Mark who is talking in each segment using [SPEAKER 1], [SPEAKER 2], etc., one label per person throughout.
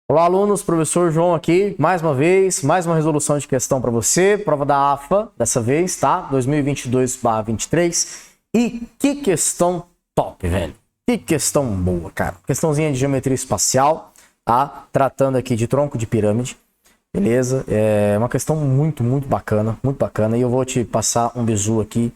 [SPEAKER 1] Olá, alunos, professor João aqui, mais uma vez, mais uma resolução de questão para você, prova da AFA, dessa vez, tá? 2022/23. E que questão top, velho. Que questão boa, cara. Questãozinha de geometria espacial, tá? Tratando aqui de tronco de pirâmide, beleza? É uma questão muito bacana, muito bacana. E eu vou te passar um bizu aqui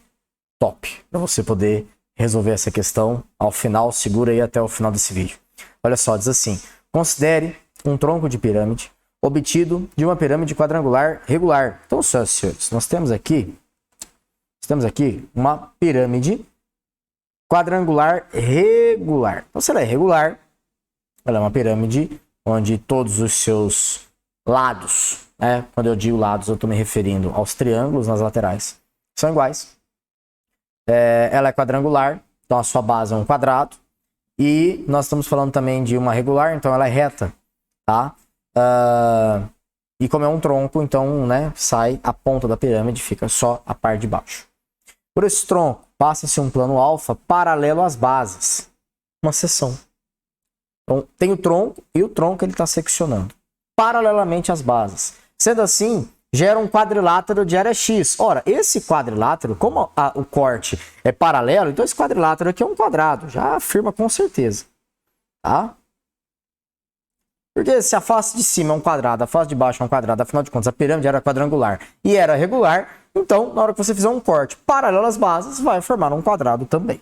[SPEAKER 1] top, para você poder resolver essa questão ao final. Segura aí até o final desse vídeo. Olha só, diz assim: considere um tronco de pirâmide obtido de uma pirâmide quadrangular regular. Então, senhoras e senhores, nós temos aqui uma pirâmide quadrangular regular. Então, se ela é regular, ela é uma pirâmide onde todos os seus lados, né? Quando eu digo lados, eu estou me referindo aos triângulos nas laterais, são iguais. Ela é quadrangular, então a sua base é um quadrado. E nós estamos falando também de uma regular, então ela é reta, tá? E como é um tronco, então, né, sai a ponta da pirâmide, fica só a parte de baixo. Por esse tronco, passa-se um plano alfa paralelo às bases, uma seção. Então, tem o tronco e o tronco ele está seccionando paralelamente às bases. Sendo assim, gera um quadrilátero de área X. Ora, esse quadrilátero, como o corte é paralelo, então esse quadrilátero aqui é um quadrado. Já afirma com certeza. Tá? Porque se a face de cima é um quadrado, a face de baixo é um quadrado, afinal de contas a pirâmide era quadrangular e era regular, então na hora que você fizer um corte paralelo às bases, vai formar um quadrado também.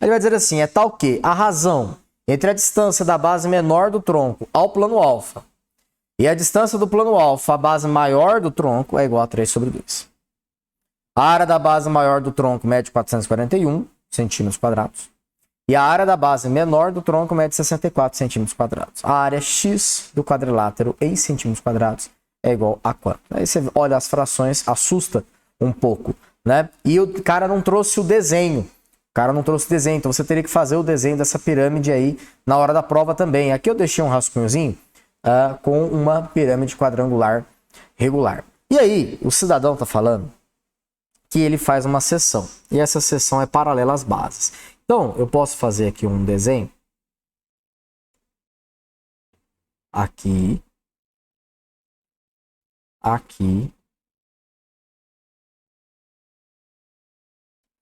[SPEAKER 1] Ele vai dizer assim, é tal que a razão entre a distância da base menor do tronco ao plano alfa e a distância do plano alfa à base maior do tronco é igual a 3/2. A área da base maior do tronco mede 441 centímetros quadrados. E a área da base menor do tronco mede 64 centímetros quadrados. A área X do quadrilátero em centímetros quadrados é igual a quanto? Aí você olha as frações, assusta um pouco, né? E o cara não trouxe o desenho. Então você teria que fazer o desenho dessa pirâmide aí na hora da prova também. Aqui eu deixei um rascunhozinho com uma pirâmide quadrangular regular. E aí, o cidadão está falando que ele faz uma seção. E essa seção é paralela às bases. Então, eu posso fazer aqui um desenho. Aqui. Aqui.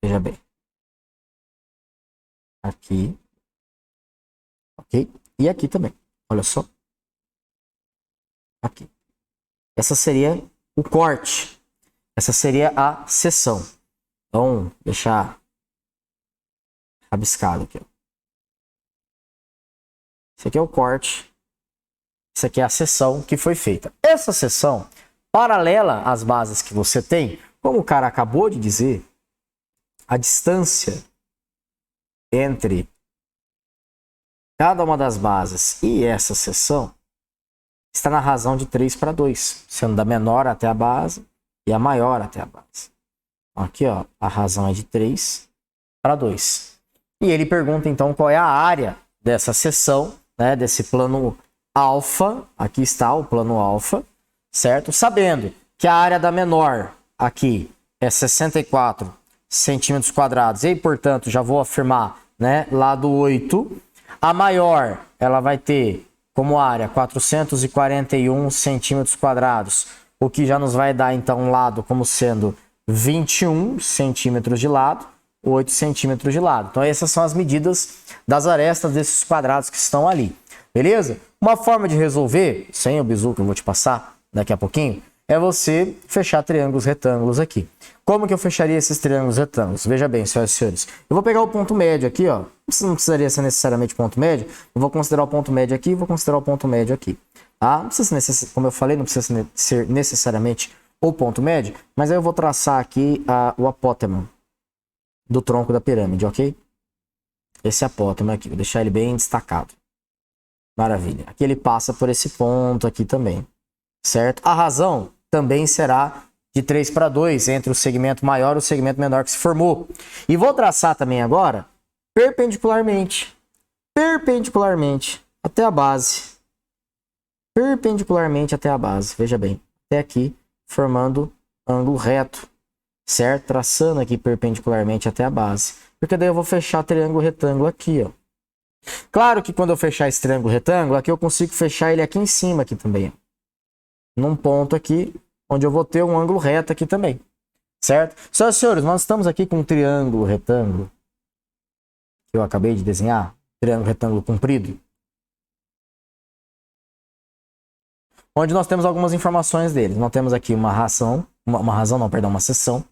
[SPEAKER 1] Veja bem. Aqui. Ok? E aqui também. Olha só. Aqui. Essa seria o corte. Essa seria a seção. Então, deixar rabiscado aqui. Esse aqui é o corte. Isso aqui é a seção que foi feita. Essa seção, paralela às bases que você tem, como o cara acabou de dizer, a distância entre cada uma das bases e essa seção está na razão de 3/2, sendo da menor até a base e a maior até a base. Aqui, ó, a razão é de 3/2. E ele pergunta, então, qual é a área dessa seção, né, desse plano alfa. Aqui está o plano alfa, certo? Sabendo que a área da menor aqui é 64 centímetros quadrados. E, portanto, já vou afirmar, né, lado 8. A maior, ela vai ter como área 441 centímetros quadrados, o que já nos vai dar, então, um lado como sendo 21 centímetros de lado, 8 centímetros de lado. Então, essas são as medidas das arestas desses quadrados que estão ali. Beleza? Uma forma de resolver, sem o bizu que eu vou te passar daqui a pouquinho, é você fechar triângulos retângulos aqui. Como que eu fecharia esses triângulos retângulos? Veja bem, senhoras e senhores. Eu vou pegar o ponto médio aqui, ó. Não precisaria ser necessariamente ponto médio. Eu vou considerar o ponto médio aqui e vou considerar o ponto médio aqui. Tá? Não precisa ser, como eu falei, não precisa ser necessariamente o ponto médio, mas aí eu vou traçar aqui o apótema do tronco da pirâmide, ok? Esse apótema aqui, vou deixar ele bem destacado. Maravilha. Aqui ele passa por esse ponto aqui também, certo? A razão também será de 3/2 entre o segmento maior e o segmento menor que se formou. E vou traçar também agora perpendicularmente até a base. Perpendicularmente até a base, veja bem, até aqui, formando ângulo reto, certo? Traçando aqui perpendicularmente até a base. Porque daí eu vou fechar triângulo retângulo aqui, ó. Claro que quando eu fechar esse triângulo retângulo, aqui eu consigo fechar ele aqui em cima aqui também. Num ponto aqui, onde eu vou ter um ângulo reto aqui também. Certo? Senhoras e senhores, nós estamos aqui com um triângulo retângulo. Que eu acabei de desenhar. Triângulo retângulo comprido. Onde nós temos algumas informações dele. Nós temos aqui uma seção.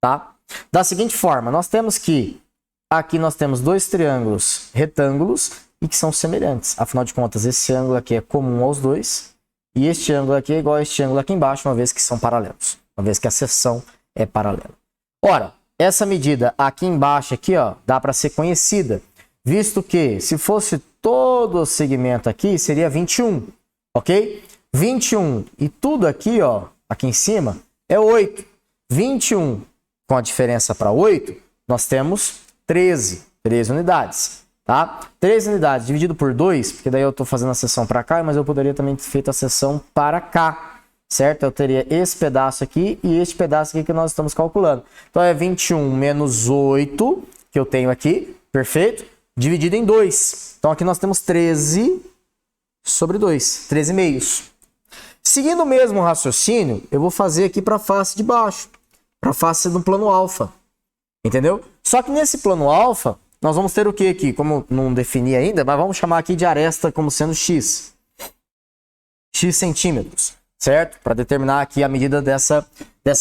[SPEAKER 1] Tá? Da seguinte forma, nós temos que aqui nós temos dois triângulos retângulos e que são semelhantes. Afinal de contas, esse ângulo aqui é comum aos dois. E este ângulo aqui é igual a este ângulo aqui embaixo, uma vez que são paralelos. Uma vez que a seção é paralela. Ora, essa medida aqui embaixo, aqui, ó, dá para ser conhecida. Visto que, se fosse todo o segmento aqui, seria 21. Ok? 21. E tudo aqui, ó, aqui em cima, é 8. 21 com a diferença para 8, nós temos 13 unidades, tá? 13 unidades dividido por 2, porque daí eu estou fazendo a seção para cá, mas eu poderia também ter feito a seção para cá, certo? Eu teria esse pedaço aqui e este pedaço aqui que nós estamos calculando. Então é 21 menos 8, que eu tenho aqui, perfeito? Dividido em 2. Então aqui nós temos 13 sobre 2, 13 meios. Seguindo o mesmo raciocínio, eu vou fazer aqui para a face de baixo. Para a face do plano alfa, entendeu? Só que nesse plano alfa, nós vamos ter o que aqui? Como não defini ainda, mas vamos chamar aqui de aresta como sendo x. X centímetros, certo? Para determinar aqui a medida dessa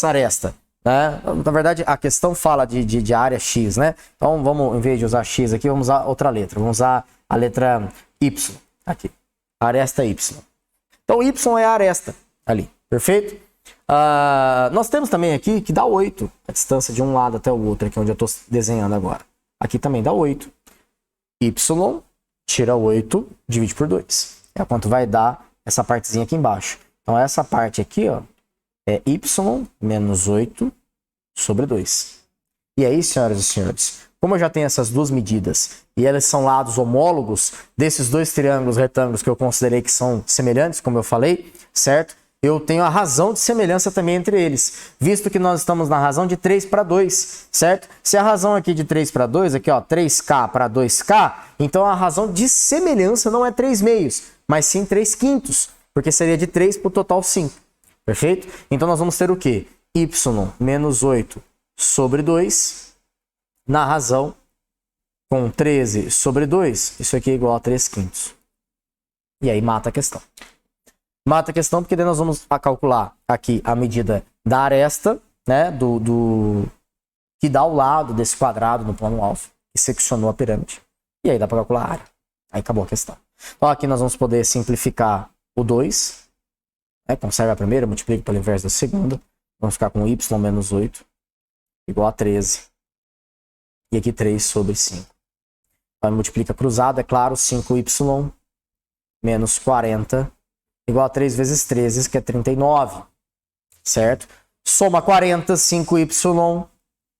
[SPEAKER 1] aresta. Né? Na verdade, a questão fala de área x, né? Então, vamos, em vez de usar x aqui, vamos usar outra letra. Vamos usar a letra y aqui. Aresta y. Então, y é a aresta ali, perfeito? Nós temos também aqui que dá 8, a distância de um lado até o outro, aqui onde eu estou desenhando agora. Aqui também dá 8. Y tira 8, divide por 2. É quanto vai dar essa partezinha aqui embaixo. Então essa parte aqui, ó, é y menos 8 sobre 2. E aí, senhoras e senhores, como eu já tenho essas duas medidas e elas são lados homólogos desses dois triângulos retângulos que eu considerei que são semelhantes, como eu falei, certo? Eu tenho a razão de semelhança também entre eles, visto que nós estamos na razão de 3 para 2, certo? Se a razão aqui de 3 para 2, aqui ó, 3K para 2K, então a razão de semelhança não é 3 meios, mas sim 3 quintos, porque seria de 3 para o total 5, perfeito? Então nós vamos ter o quê? Y menos 8 sobre 2, na razão com 13 sobre 2, isso aqui é igual a 3 quintos. E aí mata a questão. Mata a questão porque daí nós vamos calcular aqui a medida da aresta, né, que dá ao lado desse quadrado no plano alfa, que seccionou a pirâmide. E aí dá para calcular a área. Aí acabou a questão. Então aqui nós vamos poder simplificar o 2. Né, conserva a primeira, multiplica pelo inverso da segunda. Vamos ficar com y menos 8 igual a 13. E aqui 3 sobre 5. Então multiplica cruzado, é claro, 5y menos 40 igual a 3 vezes 13, que é 39, certo? Soma 40, 5y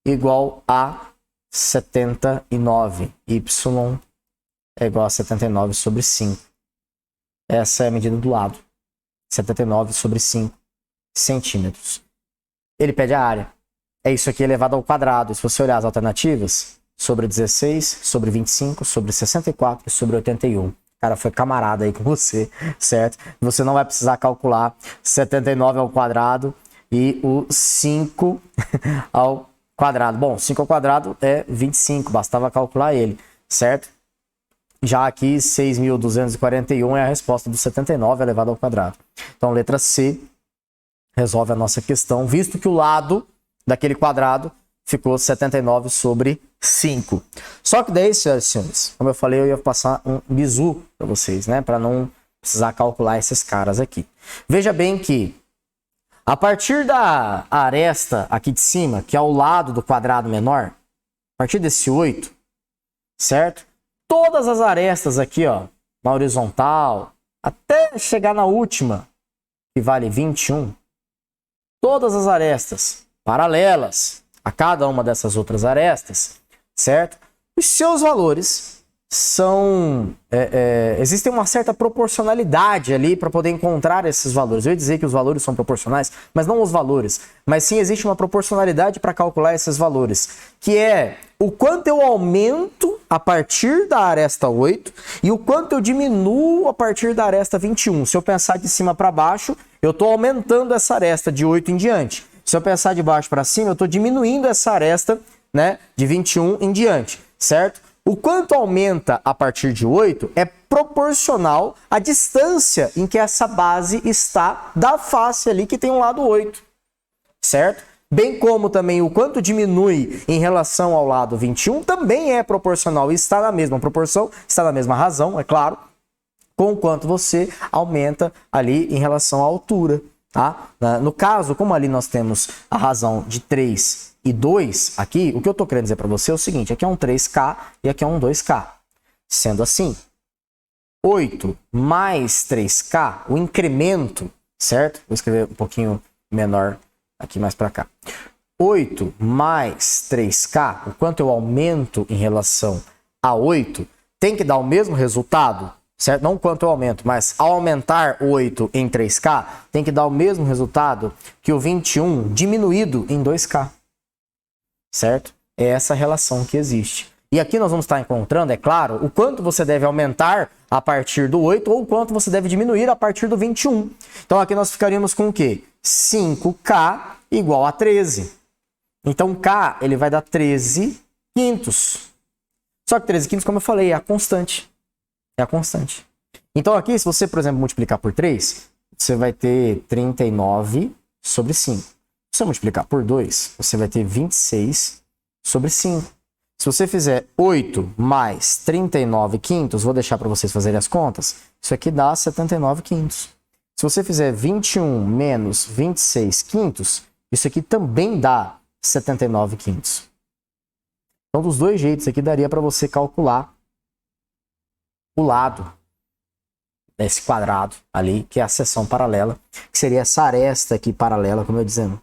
[SPEAKER 1] igual a 79. Y é igual a 79 sobre 5. Essa é a medida do lado. 79 sobre 5 centímetros. Ele pede a área. É isso aqui elevado ao quadrado. Se você olhar as alternativas, sobre 16, sobre 25, sobre 64 e sobre 81. Cara, foi camarada aí com você, certo? Você não vai precisar calcular 79 ao quadrado e o 5 ao quadrado. Bom, 5 ao quadrado é 25, bastava calcular ele, certo? Já aqui, 6.241 é a resposta do 79 elevado ao quadrado. Então, letra C resolve a nossa questão, visto que o lado daquele quadrado ficou 79 sobre 5. Só que daí, senhoras e senhores, como eu falei, eu ia passar um bizu para vocês, né? Para não precisar calcular esses caras aqui. Veja bem que, a partir da aresta aqui de cima, que é ao lado do quadrado menor, a partir desse 8, certo? Todas as arestas aqui, ó, na horizontal, até chegar na última, que vale 21, todas as arestas paralelas a cada uma dessas outras arestas, certo? Os seus valores existe uma certa proporcionalidade ali para poder encontrar esses valores. Eu ia dizer que os valores são proporcionais, mas não os valores. Mas sim existe uma proporcionalidade para calcular esses valores, que é o quanto eu aumento a partir da aresta 8 e o quanto eu diminuo a partir da aresta 21. Se eu pensar de cima para baixo, eu estou aumentando essa aresta de 8 em diante. Se eu pensar de baixo para cima, eu estou diminuindo essa aresta, né, de 21 em diante, certo? O quanto aumenta a partir de 8 é proporcional à distância em que essa base está da face ali que tem um lado 8, certo? Bem como também o quanto diminui em relação ao lado 21 também é proporcional e está na mesma proporção, está na mesma razão, é claro, com o quanto você aumenta ali em relação à altura, tá? No caso, como ali nós temos a razão de 3 e 2 aqui, o que eu estou querendo dizer para você é o seguinte, aqui é um 3K e aqui é um 2K. Sendo assim, 8 mais 3K, o incremento, certo? Vou escrever um pouquinho menor aqui mais para cá. 8 mais 3K, o quanto eu aumento em relação a 8, tem que dar o mesmo resultado, certo? Não o quanto eu aumento, mas ao aumentar 8 em 3K, tem que dar o mesmo resultado que o 21 diminuído em 2K. Certo? É essa relação que existe. E aqui nós vamos estar encontrando, é claro, o quanto você deve aumentar a partir do 8 ou o quanto você deve diminuir a partir do 21. Então aqui nós ficaríamos com o quê? 5K igual a 13. Então K ele vai dar 13 quintos. Só que 13 quintos, como eu falei, é a constante. É a constante. Então aqui, se você, por exemplo, multiplicar por 3, você vai ter 39 sobre 5. Se você multiplicar por 2, você vai ter 26 sobre 5. Se você fizer 8 mais 39 quintos, vou deixar para vocês fazerem as contas, isso aqui dá 79 quintos. Se você fizer 21 menos 26 quintos, isso aqui também dá 79 quintos. Então, dos dois jeitos aqui, daria para você calcular o lado desse quadrado ali, que é a seção paralela, que seria essa aresta aqui paralela, como eu dizendo.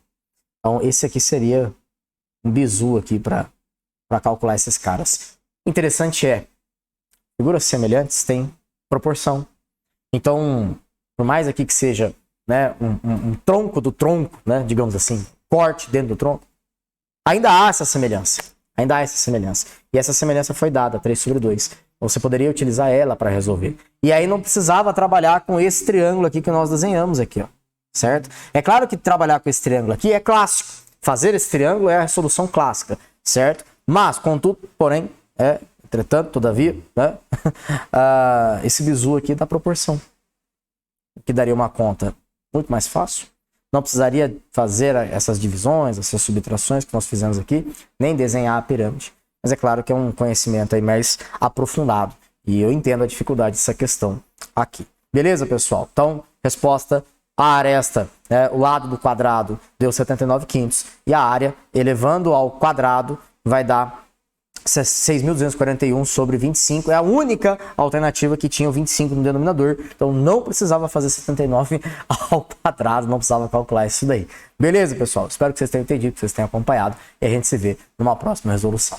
[SPEAKER 1] Então, esse aqui seria um bizu aqui para calcular esses caras. Interessante é, figuras semelhantes têm proporção. Então, por mais aqui que seja, né, um tronco do tronco, né, digamos assim, corte dentro do tronco, ainda há essa semelhança. Ainda há essa semelhança. E essa semelhança foi dada, 3 sobre 2. Você poderia utilizar ela para resolver. E aí não precisava trabalhar com esse triângulo aqui que nós desenhamos aqui, ó. Certo? É claro que trabalhar com esse triângulo aqui é clássico. Fazer esse triângulo é a solução clássica, certo? Mas, contudo, porém, entretanto, todavia, né? Esse bizu aqui dá proporção. Que daria uma conta muito mais fácil. Não precisaria fazer essas divisões, essas subtrações que nós fizemos aqui, nem desenhar a pirâmide. Mas é claro que é um conhecimento aí mais aprofundado. E eu entendo a dificuldade dessa questão aqui. Beleza, pessoal? Então, resposta... A aresta, né, o lado do quadrado, deu 79 quintos. E a área, elevando ao quadrado, vai dar 6.241 sobre 25. É a única alternativa que tinha o 25 no denominador. Então não precisava fazer 79 ao quadrado, não precisava calcular isso daí. Beleza, pessoal? Espero que vocês tenham entendido, que vocês tenham acompanhado. E a gente se vê numa próxima resolução.